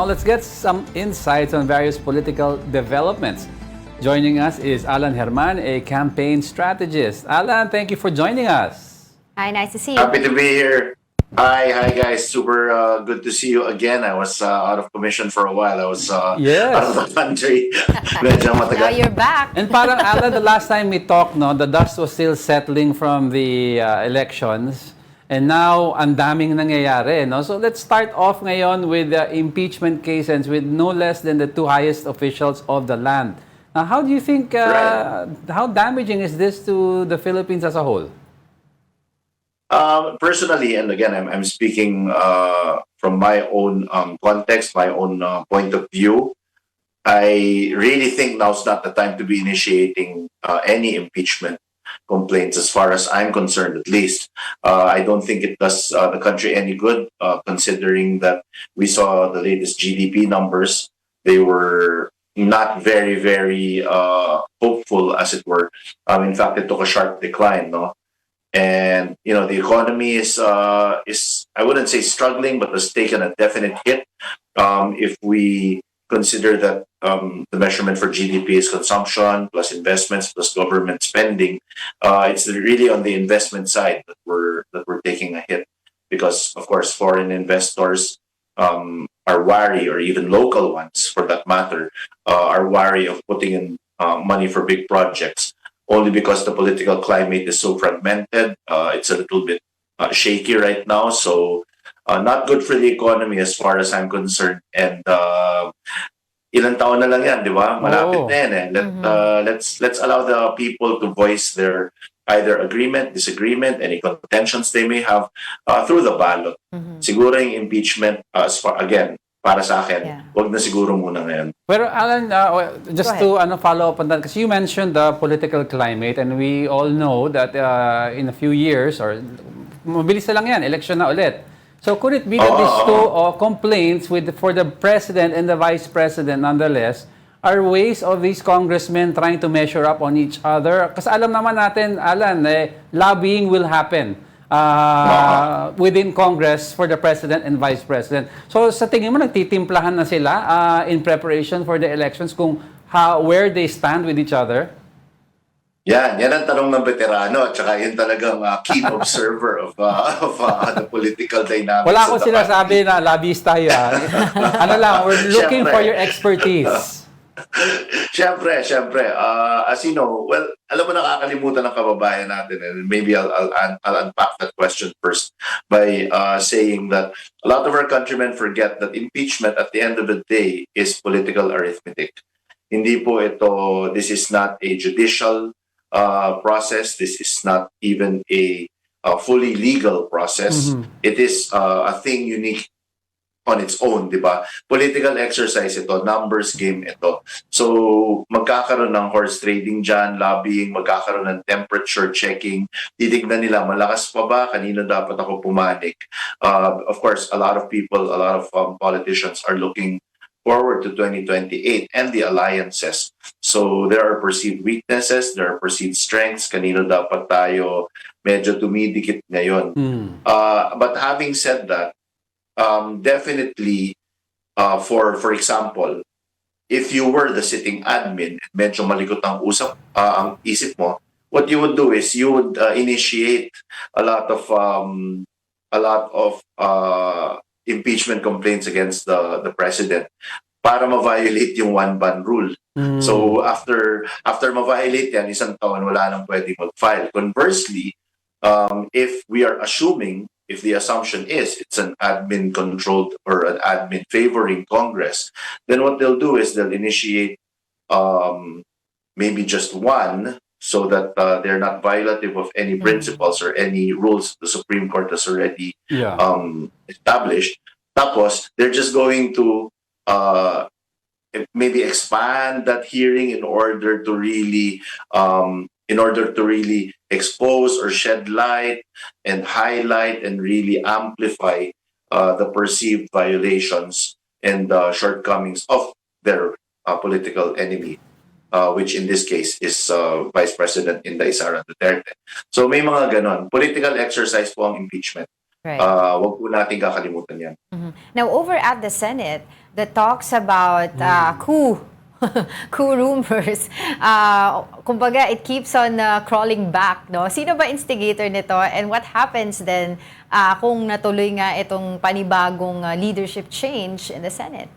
Now let's get some insights on various political developments. Joining us is Alan Herman, a campaign strategist. Alan, thank you for joining us. Hi, nice to see you. Happy to be here. Hi guys. Super good to see you again. I was out of commission for a while. I was Yes. out of the country. Medyo Now matagal. you're back. And parang Alan, the last time we talked, no, the dust was still settling from the elections. And now, ang daming nangyayari. No? So let's start off ngayon with the impeachment cases with no less than the two highest officials of the land. Now, how do you think, how damaging is this to the Philippines as a whole? Personally, and again, I'm speaking from my own context, my own point of view. I really think now's not the time to be initiating any impeachment complaints, as far as I'm concerned, at least. I don't think it does the country any good, considering that we saw the latest GDP numbers. They were not very, very hopeful, as it were. In fact, it took a sharp decline, no? And the economy is I wouldn't say struggling, but has taken a definite hit. If we consider that the measurement for GDP is consumption plus investments plus government spending, it's really on the investment side that we're taking a hit, because of course foreign investors are wary, or even local ones for that matter, are wary of putting in money for big projects. Only because the political climate is so fragmented. It's a little bit shaky right now. So not good for the economy as far as I'm concerned. And ilang taon na lang yan, di ba? Malapit na yan eh. Let's allow the people to voice their either agreement, disagreement, any contentions they may have through the ballot. Siguro yung impeachment, again, para sa akin, wag na siguro muna ngayon. Pero Alan, just to follow up on that, because you mentioned the political climate, and we all know that in a few years, or mabilis na lang yan, election na ulit. So could it be that these two complaints for the president and the vice president, nonetheless, are ways of these congressmen trying to measure up on each other? Kasi alam naman natin, Alan, lobbying will happen within Congress for the President and Vice President. So sa tingin mo, nagtitimplahan na sila in preparation for the elections kung where they stand with each other? Yan ang tanong ng veterano, at saka yun talagang keen observer of the political dynamics. Wala akong sinasabi na lobbyist tayo. Ano lang, we're looking for your expertise. Siyempre. As you know, well, alam mo, nakakalimutan ng kababayan natin, and maybe I'll unpack that question first by saying that a lot of our countrymen forget that impeachment at the end of the day is political arithmetic. Hindi po ito, this is not a judicial process. This is not even a fully legal process. It is a thing unique on its own, di ba? Political exercise ito, numbers game ito. So, magkakaroon ng horse trading dyan, lobbying, magkakaroon ng temperature checking, titignan nila, malakas pa ba? Kanino dapat ako pumanik? Of course, a lot of people, a lot of politicians are looking forward to 2028 and the alliances. So, there are perceived weaknesses, there are perceived strengths, kanino dapat tayo medyo tumidikit ngayon. But having said that, definitely, for example, if you were the sitting admin, medyo malikot ang ang isip mo, what you would do is you would initiate a lot of impeachment complaints against the president para ma-violate yung one-ban rule. So after ma-violate yan, isang taon wala nang pwedeng mag-file. Conversely, if we are assuming, if the assumption is it's an admin-controlled or an admin favoring Congress, then what they'll do is they'll initiate maybe just one, so that they're not violative of any principles or any rules the Supreme Court has already established. Tapos, they're just going to maybe expand that hearing in order to really expose or shed light and highlight and really amplify the perceived violations and shortcomings of their political enemy, which in this case is Vice President Inday Sara Duterte. So may mga ganon. Political exercise po ang impeachment. Right. Wag po natin kakalimutan yan. Now, over at the Senate, the talks about coup, coup rumors, kumbaga, it keeps on crawling back, no? Sino ba instigator nito? And what happens then kung natuloy nga itong panibagong leadership change in the Senate?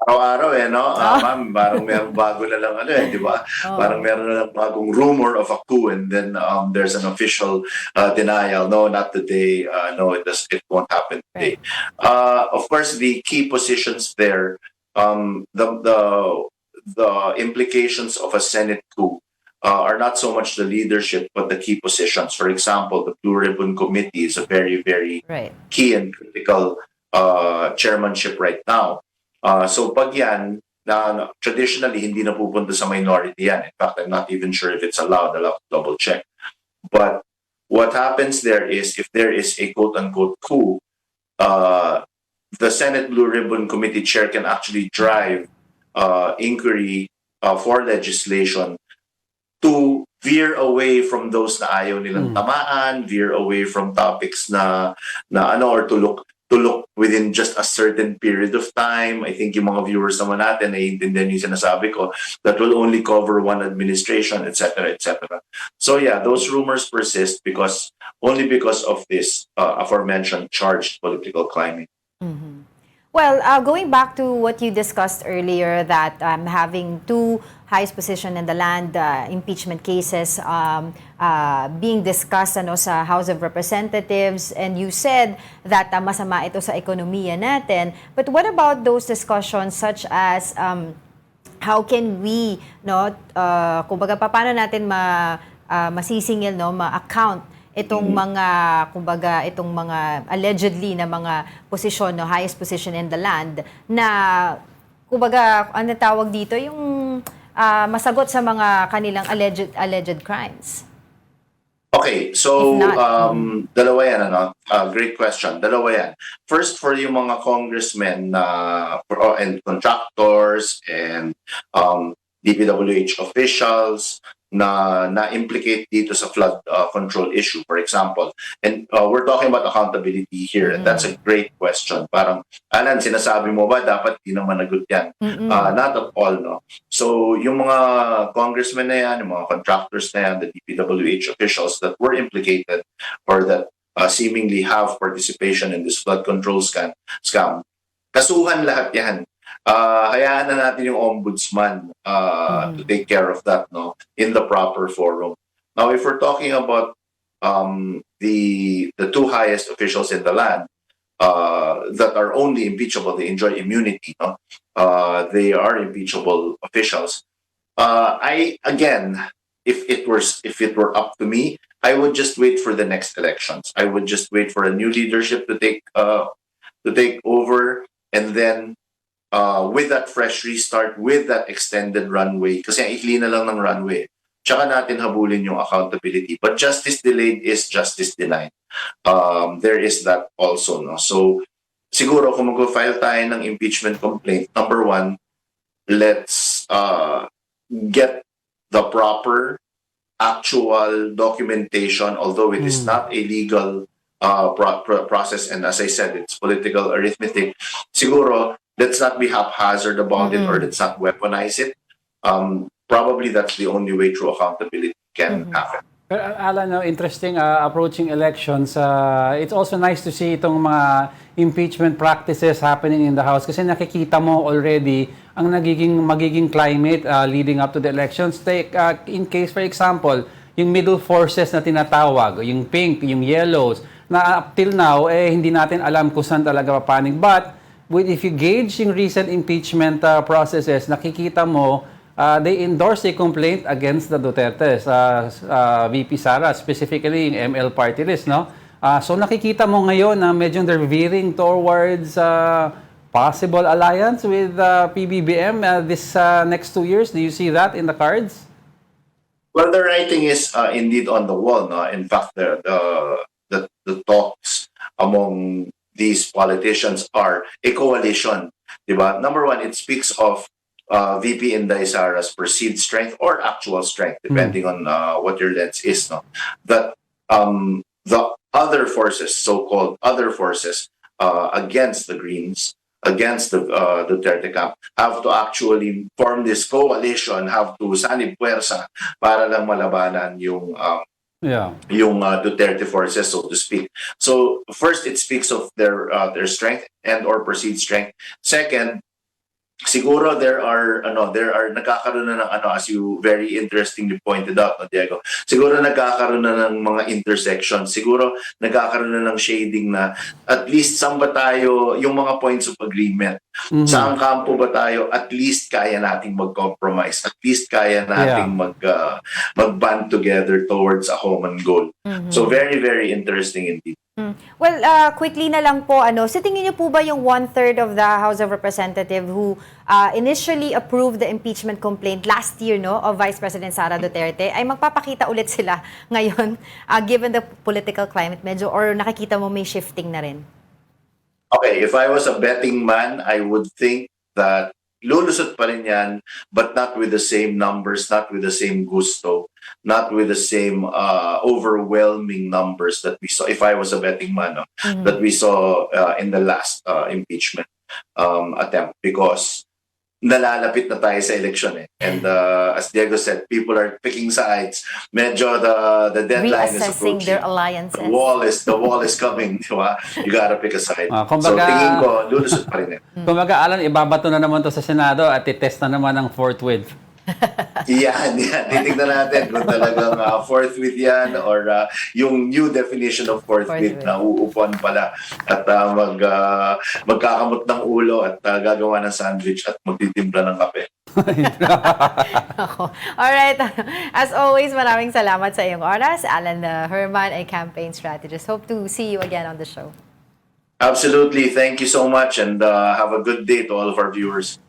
Araw-araw no? Ma'am, parang merong bago na lang di ba? Parang meron na lang bagong rumor of a coup and then there's an official denial. No, not today. No, it won't happen today. Of course, the key positions there, the implications of a Senate coup are not so much the leadership, but the key positions. For example, the Blue Ribbon Committee is a very, very key and critical chairmanship right now. So pag yan, traditionally, hindi na pupunta sa minority yan. In fact, I'm not even sure if it's allowed. I'll have to double check. But what happens there is, if there is a quote-unquote coup, the Senate Blue Ribbon Committee chair can actually drive inquiry for legislation to veer away from those na ayaw nilang tamaan, veer away from topics na or to look within just a certain period of time. I think yung mga viewers naman natin naiintindihan yung sinasabi ko, that will only cover one administration, etc., etc. So yeah, those rumors persist only because of this aforementioned charged political climate. Well, going back to what you discussed earlier, that having two highest position in the land impeachment cases being discussed sa House of Representatives, and you said that masama ito sa ekonomiya natin. But what about those discussions such as how can we, kumbaga, paano natin masisingil, ma-account itong mga, kumbaga, itong mga allegedly na mga posisyon, highest position in the land, na, kumbaga, ano tawag dito, yung masagot sa mga kanilang alleged crimes? Okay, so dalawa yan, great question. Dalawa yan. First, for yung mga congressmen and contractors and DPWH officials na-implicate dito sa flood control issue, for example. And we're talking about accountability here, and that's a great question. Parang, Alan, sinasabi mo ba dapat di naman nagot yan? Not at all, no? So, yung mga congressmen na yan, yung mga contractors na yan, the DPWH officials that were implicated or that seemingly have participation in this flood control scam, kasuhan lahat yan. Hayaan na natin yung ombudsman to take care of that, no, in the proper forum. Now, if we're talking about the two highest officials in the land that are only impeachable, they enjoy immunity, no? They are impeachable officials. Again, if it were up to me, I would just wait for the next elections. I would just wait for a new leadership to take over, and then with that fresh restart, with that extended runway, kasi ikli na lang ng runway, tsaka natin habulin yung accountability. But justice delayed is justice denied. There is that also, no? So, siguro kung mag-file tayo ng impeachment complaint, number one, let's get the proper actual documentation, although it is not a legal process, and as I said, it's political arithmetic. Siguro, let's not be haphazard about it, or let's not weaponize it. Probably that's the only way true accountability can happen. Pero Alan, interesting approaching elections. It's also nice to see itong mga impeachment practices happening in the House kasi nakikita mo already ang magiging climate leading up to the elections. Take in case, for example, yung middle forces na tinatawag, yung pink, yung yellows, na up till now, hindi natin alam kung saan talaga papanig. But if you gauge yung recent impeachment processes, nakikita mo they endorse a complaint against the Dutertes, VP Sara, specifically yung ML party list, no? So nakikita mo ngayon na medyo they're veering towards possible alliance with PBBM this next 2 years. Do you see that in the cards? Well, the writing is indeed on the wall, no? In fact, the talks among these politicians are a coalition, diba? Number one, it speaks of VP Inday Sara's perceived strength or actual strength, depending on what your lens is, no? That the other forces, so-called other forces against the Greens, against the Duterte camp have to actually form this coalition, have to sanib puwersa para lang malabanan yung Duterte forces, so to speak. So first, it speaks of their strength and or perceived strength. Second, siguro there are nagkakaroon na ng as you very interestingly pointed out, no, Diego. Siguro nagkakaroon na ng mga intersections. Siguro nagkakaroon na ng shading na at least saan ba tayo yung mga points of agreement. Saan kampo ba tayo at least kaya nating mag-compromise. At least kaya nating mag-band together towards a common goal. So very, very interesting indeed. Well, quickly na lang po, sa tingin niyo po ba yung 1/3 of the House of Representatives who initially approved the impeachment complaint last year, no, of Vice President Sara Duterte, ay magpapakita ulit sila ngayon, given the political climate medyo, or nakikita mo may shifting na rin? Okay, if I was a betting man, I would think that lulusot pa rin yan, but not with the same numbers, not with the same gusto, not with the same overwhelming numbers that we saw, if I was a betting man, that we saw in the last impeachment attempt, because nalalapit na tayo sa election eh. And as Diego said, people are picking sides. Medyo the deadline is reassessing approaching. their alliances. The wall is coming, di ba? You gotta pick a side. Kumbaga, so tingin ko, lulusot pa rin eh. Kumbaga, Alan, ibabato na naman to sa Senado at itest na naman ang forthwith. Yan. Titignan natin kung talagang forthwith yan or yung new definition of forthwith na uupuan pala at magkakamot ng ulo at gagawa ng sandwich at magtitimpla ng kape. Alright. As always, maraming salamat sa iyong oras. Alan Herman, a campaign strategist. Hope to see you again on the show. Absolutely. Thank you so much and have a good day to all of our viewers.